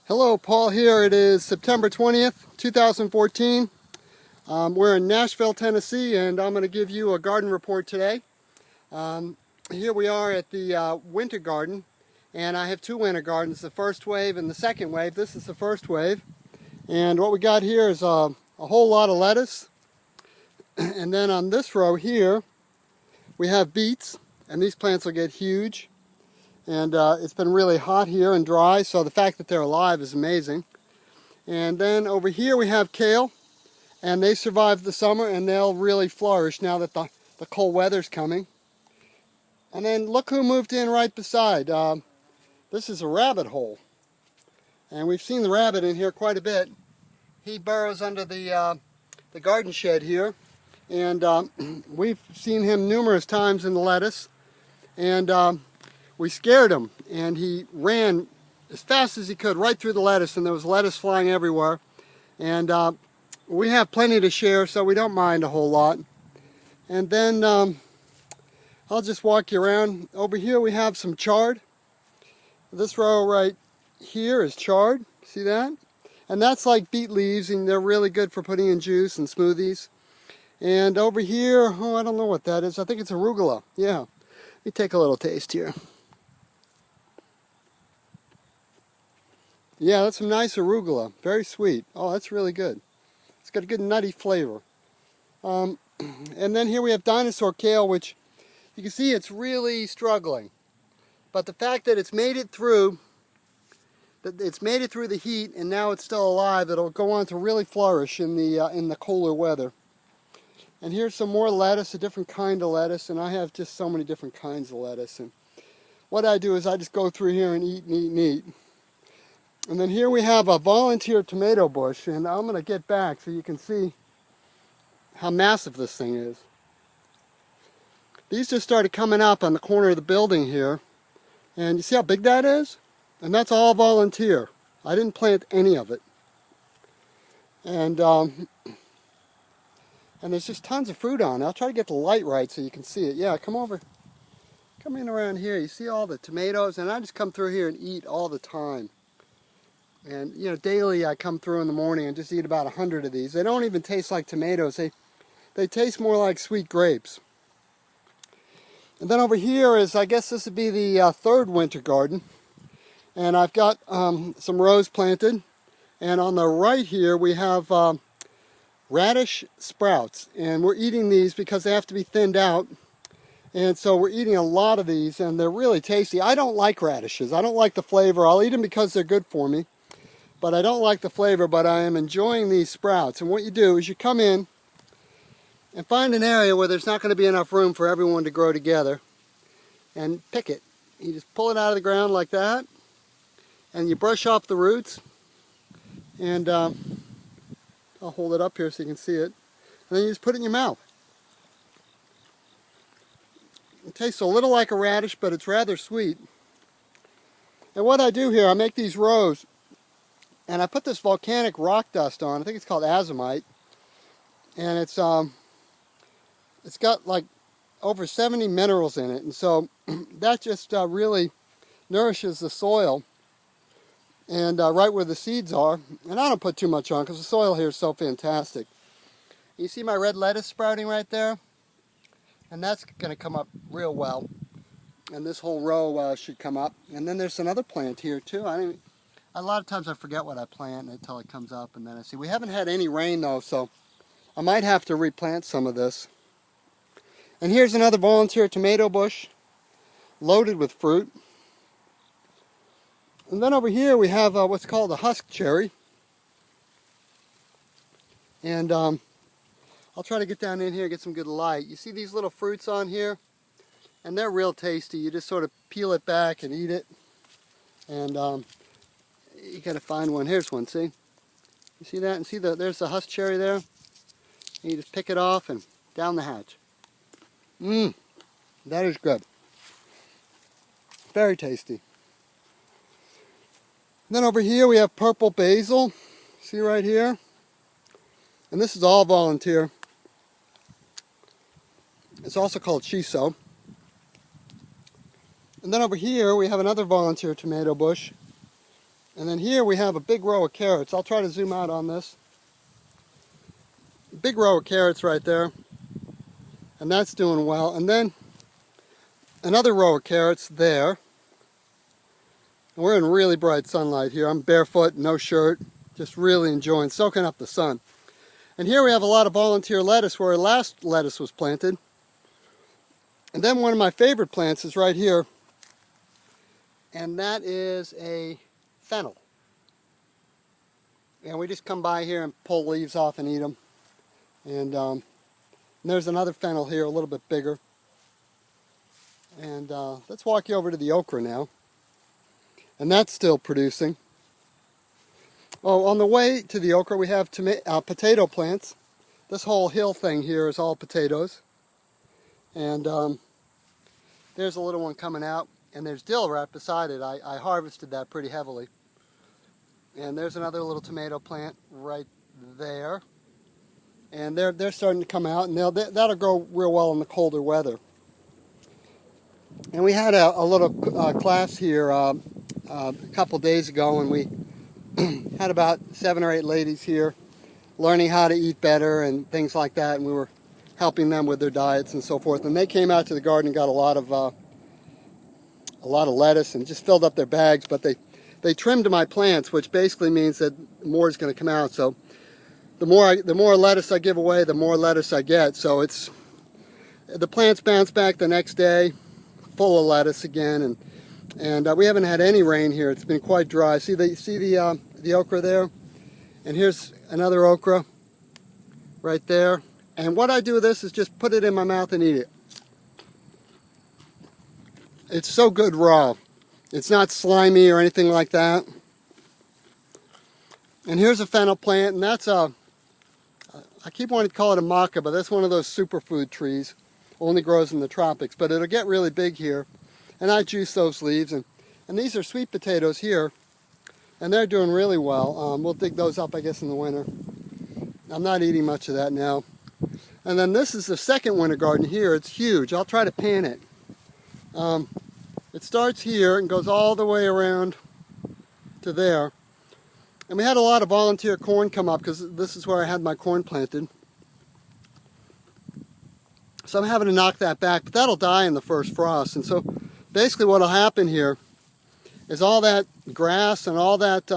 Hello, Paul here. It is September 20th, 2014. We're in Nashville, Tennessee, and I'm going to give you a garden report today. Here we are at the winter garden, and I have two winter gardens, the first wave and the second wave. This is the first wave, and what we got here is a whole lot of lettuce. And then on this row here, we have beets, and these plants will get huge. And it's been really hot here and dry, so the fact that they're alive is amazing. And then over here we have kale, and they survived the summer and they'll really flourish now that the cold weather's coming. And then look who moved in right beside. This is a rabbit hole. And we've seen the rabbit in here quite a bit. He burrows under the garden shed here. And we've seen him numerous times in the lettuce. And we scared him, and he ran as fast as he could right through the lettuce, and there was lettuce flying everywhere. And we have plenty to share, so we don't mind a whole lot. And then I'll just walk you around. Over here we have some chard. This row right here is chard. See that? And that's like beet leaves, and they're really good for putting in juice and smoothies. And over here, oh, I don't know what that is. I think it's arugula. Yeah. Let me take a little taste here. Yeah, that's some nice arugula. Very sweet. Oh, that's really good. It's got a good nutty flavor. And then here we have dinosaur kale, which you can see it's really struggling. But the fact that it's made it through the heat, and now it's still alive, it'll go on to really flourish in the colder weather. And here's some more lettuce, a different kind of lettuce, and I have just so many different kinds of lettuce. And what I do is I just go through here and eat and eat and eat. And then here we have a volunteer tomato bush, and I'm going to get back so you can see how massive this thing is. These just started coming up on the corner of the building here, and you see how big that is? And that's all volunteer. I didn't plant any of it. And there's just tons of fruit on it. I'll try to get the light right so you can see it. Yeah, come in around here. You see all the tomatoes, and I just come through here and eat all the time. And, you know, daily I come through in the morning and just eat about 100 of these. They don't even taste like tomatoes. They taste more like sweet grapes. And then over here is, I guess this would be the third winter garden. And I've got some rows planted. And on the right here we have radish sprouts. And we're eating these because they have to be thinned out. And so we're eating a lot of these, and they're really tasty. I don't like radishes. I don't like the flavor. I'll eat them because they're good for me. But I don't like the flavor, but I am enjoying these sprouts. And what you do is you come in and find an area where there's not going to be enough room for everyone to grow together, and pick it. You just pull it out of the ground like that, and you brush off the roots. And I'll hold it up here so you can see it. And then you just put it in your mouth. It tastes a little like a radish, but it's rather sweet. And what I do here, I make these rows, and I put this volcanic rock dust on. I think it's called azomite. And it's got like over 70 minerals in it. And so that just really nourishes the soil. And right where the seeds are. And I don't put too much on because the soil here is so fantastic. You see my red lettuce sprouting right there? And that's going to come up real well. And this whole row should come up. And then there's another plant here too. A lot of times I forget what I plant until it comes up, and then I see. We haven't had any rain though, so I might have to replant some of this. And here's another volunteer tomato bush loaded with fruit. And then over here we have what's called a husk cherry. And I'll try to get down in here and get some good light. You see these little fruits on here? And they're real tasty. You just sort of peel it back and eat it. And you gotta find one. Here's one, see? You see that? And see there's the husk cherry there? And you just pick it off and down the hatch. That is good. Very tasty. Then over here we have purple basil. See right here? And this is all volunteer. It's also called shiso. And then over here we have another volunteer tomato bush. And then here we have a big row of carrots. I'll try to zoom out on this. Big row of carrots right there. And that's doing well. And then another row of carrots there. And we're in really bright sunlight here. I'm barefoot, no shirt, just really enjoying soaking up the sun. And here we have a lot of volunteer lettuce where our last lettuce was planted. And then one of my favorite plants is right here. And that is a fennel. And we just come by here and pull leaves off and eat them. And there's another fennel here, a little bit bigger. And let's walk you over to the okra now. And that's still producing. Oh, on the way to the okra we have potato plants. This whole hill thing here is all potatoes. And there's a little one coming out. And there's dill right beside it. I harvested that pretty heavily. And there's another little tomato plant right there. And they're starting to come out, and that'll grow real well in the colder weather. And we had a little class here a couple days ago, and we had about 7 or 8 ladies here learning how to eat better and things like that. And we were helping them with their diets and so forth. And they came out to the garden and got a lot of lettuce and just filled up their bags. But they trimmed my plants, which basically means that more is going to come out. So the more lettuce I give away, the more lettuce I get. So the plants bounce back the next day, full of lettuce again, and we haven't had any rain here. It's been quite dry. See the okra there, and here's another okra right there. And what I do with this is just put it in my mouth and eat it. It's so good raw. It's not slimy or anything like that. And here's a fennel plant, and that's I keep wanting to call it a maca, but that's one of those superfood trees. Only grows in the tropics, but it'll get really big here. And I juice those leaves, and these are sweet potatoes here, and they're doing really well. We'll dig those up, I guess, in the winter. I'm not eating much of that now. And then this is the second winter garden here. It's huge. I'll try to pan it. It starts here and goes all the way around to there. And we had a lot of volunteer corn come up because this is where I had my corn planted. So I'm having to knock that back, but that'll die in the first frost. And so basically what will happen here is all that grass and all that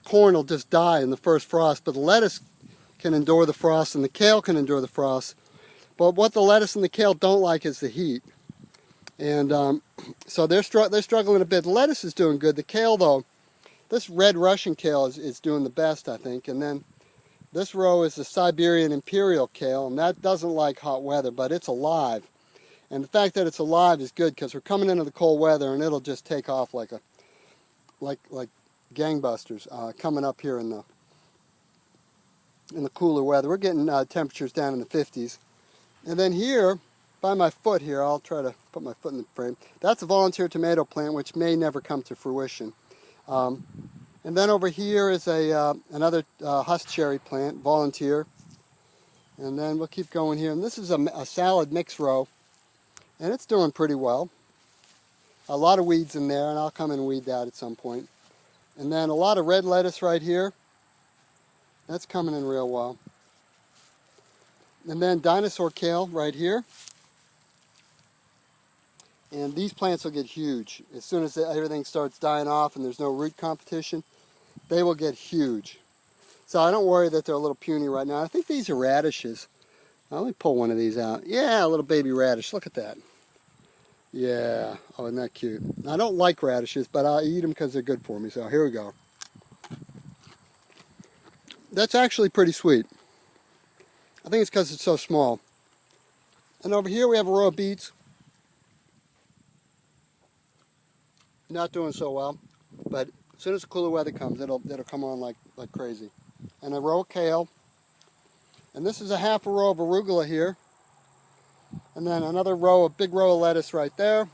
corn will just die in the first frost, but the lettuce can endure the frost and the kale can endure the frost. But what the lettuce and the kale don't like is the heat. And so they're struggling a bit. The lettuce is doing good. The kale, though, this red Russian kale is doing the best, I think. And then this row is the Siberian Imperial kale, and that doesn't like hot weather, but it's alive. And the fact that it's alive is good because we're coming into the cold weather, and it'll just take off like gangbusters coming up here in the cooler weather. We're getting temperatures down in the 50s. And then here, by my foot here, I'll try to put my foot in the frame. That's a volunteer tomato plant, which may never come to fruition. And then over here is another husk cherry plant, volunteer. And then we'll keep going here. And this is a salad mix row. And it's doing pretty well. A lot of weeds in there, and I'll come and weed that at some point. And then a lot of red lettuce right here. That's coming in real well. And then dinosaur kale right here. And these plants will get huge. As soon as everything starts dying off and there's no root competition, they will get huge. So I don't worry that they're a little puny right now. I think these are radishes. Now, let me pull one of these out. Yeah, a little baby radish. Look at that. Yeah. Oh, isn't that cute? I don't like radishes, but I eat them because they're good for me. So here we go. That's actually pretty sweet. I think it's because it's so small. And over here we have a row of beets. Not doing so well, but as soon as the cooler weather comes, it'll come on like crazy. And a row of kale. And this is a half a row of arugula here. And then another row, a big row of lettuce right there.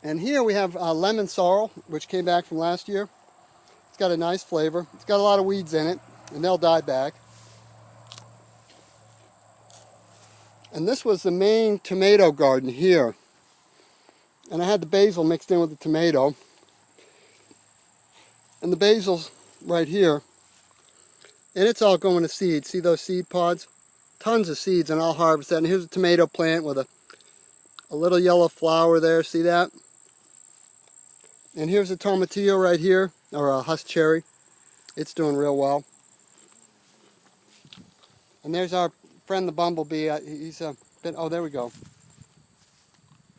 And here we have lemon sorrel, which came back from last year. It's got a nice flavor. It's got a lot of weeds in it, and they'll die back. And this was the main tomato garden here. And I had the basil mixed in with the tomato. And the basil's right here. And it's all going to seed. See those seed pods? Tons of seeds, and I'll harvest that. And here's a tomato plant with a little yellow flower there. See that? And here's a tomatillo right here, or a husk cherry. It's doing real well. And there's our friend the bumblebee. He's been, oh, there we go.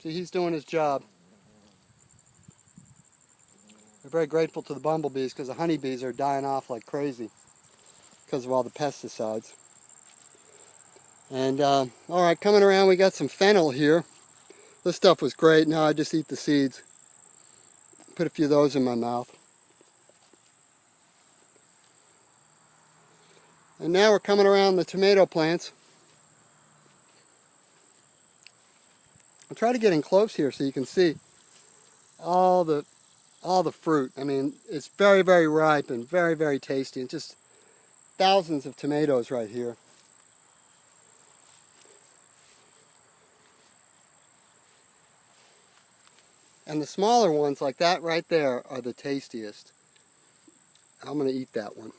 See, he's doing his job. We're very grateful to the bumblebees because the honeybees are dying off like crazy because of all the pesticides. And all right, coming around, we got some fennel here. This stuff was great. Now I just eat the seeds. Put a few of those in my mouth. And now we're coming around the tomato plants. I'll try to get in close here so you can see all the fruit. I mean, it's very, very ripe and very, very tasty. And just thousands of tomatoes right here. And the smaller ones, like that right there, are the tastiest. I'm going to eat that one.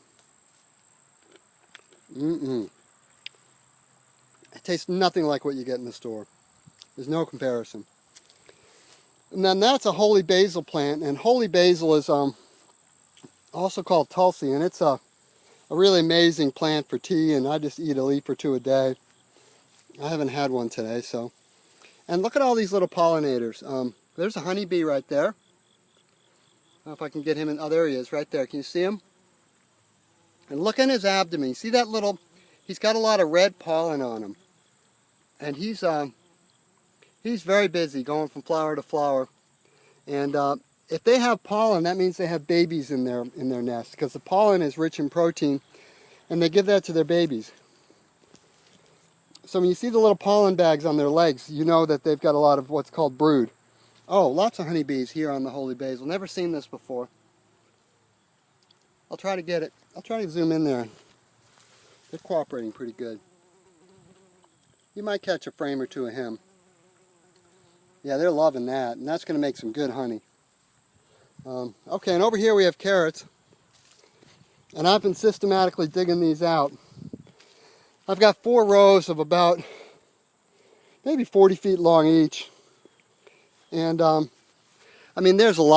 It tastes nothing like what you get in the store. There's no comparison. And then that's a holy basil plant. And holy basil is also called tulsi. And it's a really amazing plant for tea. And I just eat a leaf or two a day. I haven't had one today, so. And look at all these little pollinators. There's a honeybee right there. I don't know if I can get him in. Oh, there he is, right there. Can you see him? And look in his abdomen. You see that little, he's got a lot of red pollen on him. And he's very busy going from flower to flower. And if they have pollen, that means they have babies in their nest, because the pollen is rich in protein, and they give that to their babies. So when you see the little pollen bags on their legs, you know that they've got a lot of what's called brood. Oh, lots of honeybees here on the holy basil. Never seen this before. I'll try to get it. I'll try to zoom in there. They're cooperating pretty good. You might catch a frame or two of him. Yeah, they're loving that, and that's going to make some good honey. Okay, and over here we have carrots. And I've been systematically digging these out. I've got 4 rows of about maybe 40 feet long each. And I mean, there's a lot.